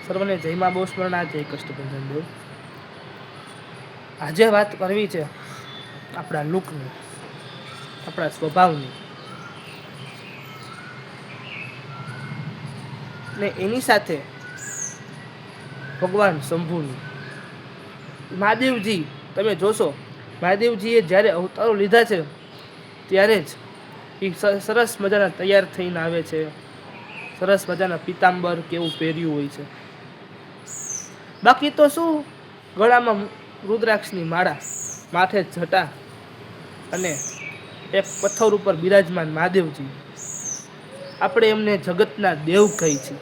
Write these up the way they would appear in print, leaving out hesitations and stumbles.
સર્વને જય મા બહુ સ્મરણ, જય કષ્ટભંજન દેવ. આજે વાત કરવી છે આપણા લુકની, આપણા સ્વભાવની, ને એની સાથે ભગવાન શંભુની. મહાદેવજી તમે જોશો, મહાદેવજીએ જ્યારે અવતારો લીધા છે ત્યારે જ એ સરસ મજાના તૈયાર થઈને આવે છે, સરસ મજાના પિતાંબર કેવું પહેર્યું હોય છે. બાકી તો શું, ગળામાં રુદ્રાક્ષની માળા, માથે જટા અને એક પથ્થર ઉપર બિરાજમાન મહાદેવજી. આપણે એમને જગતના દેવ કહી છીએ,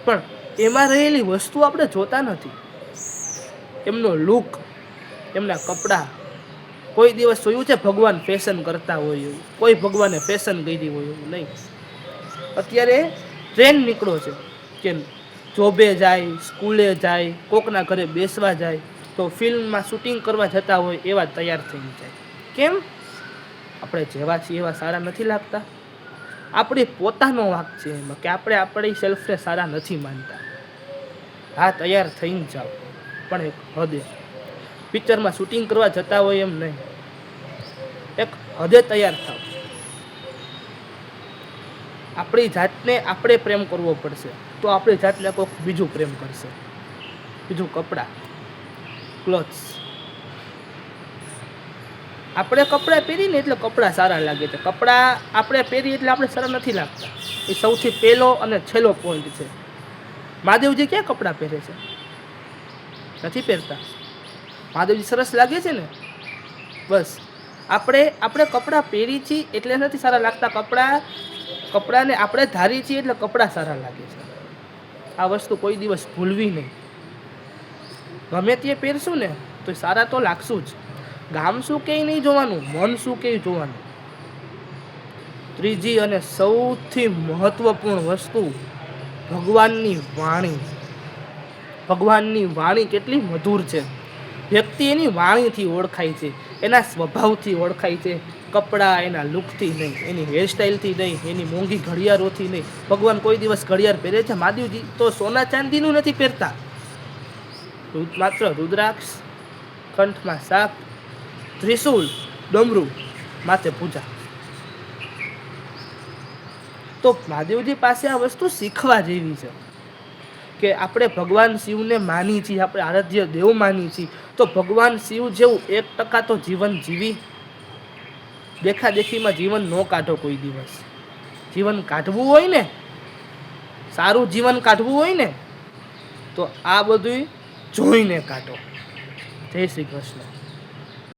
પણ એમાં રહેલી વસ્તુ આપણે જોતા નથી. એમનો લુક, એમના કપડાં. કોઈ દિવસ જોયું છે ભગવાન ફેશન કરતા હોય એવું? કોઈ ભગવાને ફેશન કરી હોય એવું નહીં. અત્યારે ટ્રેન્ડ નીકળો છે કે જોબે જાય, સ્કૂલે જાય, કોકના ઘરે બેસવા જાય તો ફિલ્મમાં શૂટિંગ કરવા જતા હોય એવા તૈયાર થઈ જાય. કેમ? આપણે જેવા છીએ એવા સારા નથી લાગતા? આપણી પોતાનો વાંક છે એમાં કે આપણે આપણી સેલ્ફને સારા નથી માનતા. હા, તૈયાર થઈને જાઓ, પણ એક હદે. પિક્ચરમાં શૂટિંગ કરવા જતા હોય એમ નહીં, એક હદે તૈયાર થાવ. આપણી જાતને આપણે પ્રેમ કરવો પડશે, તો આપણી જાતને કોઈક બીજું પ્રેમ કરશે. બીજું કપડાં, ક્લોથ્સ. આપણે કપડાં પહેરીને એટલે કપડાં સારા લાગે છે. કપડાં આપણે પહેરીએ એટલે આપણે સારા નથી લાગતા. એ સૌથી પહેલો અને છેલ્લો પોઈન્ટ છે. મહાદેવજી ક્યાં કપડાં પહેરે છે? નથી પહેરતા. મહાદેવજી સરસ લાગે છે ને, બસ. આપણે કપડાં પહેરી છીએ એટલે નથી સારા લાગતા. કપડાને આપણે ધારી છીએ એટલે કપડાં સારા લાગે છે. આ વસ્તુ કોઈ દિવસ ભૂલવી નહીં. ગમે તે પહેરશું ને તો સારા તો લાગશું જ. ગામ શું કે નહીં જોવાનું, મન શું કે જોવાનું. ત્રીજી અને સૌથી મહત્વપૂર્ણ વસ્તુ, ભગવાનની વાણી. ભગવાનની વાણી કેટલી મધુર છે. વ્યક્તિ એની વાણીથી ઓળખાય છે, એના સ્વભાવથી ઓળખાય છે. કપડાં એના લુકથી નહીં, એની હેરસ્ટાઈલથી નહીં, એની મોંઘી ઘડિયાળોથી નહીં. ભગવાન કોઈ દિવસ ઘડિયાળ પહેરે છે? મહાદેવજી તો સોના ચાંદીનું નથી પહેરતા. માત્ર રુદ્રાક્ષ, કંઠમાં સાપ, ત્રિશૂલ, ડમરું, માથે પૂજા. તો મહાદેવજી પાસે આ વસ્તુ શીખવા જેવી છે કે આપણે ભગવાન શિવને માની છીએ, આપણે આરાધ્ય દેવ માની છીએ, તો ભગવાન શિવ જેવું 1% તો જીવન જીવી. દેખાદેખીમાં જીવન ન કાઢો કોઈ દિવસ. જીવન કાઢવું હોય ને, સારું જીવન કાઢવું હોય ને, તો આ બધું જોઈને કાઢો. જય શ્રી કૃષ્ણ.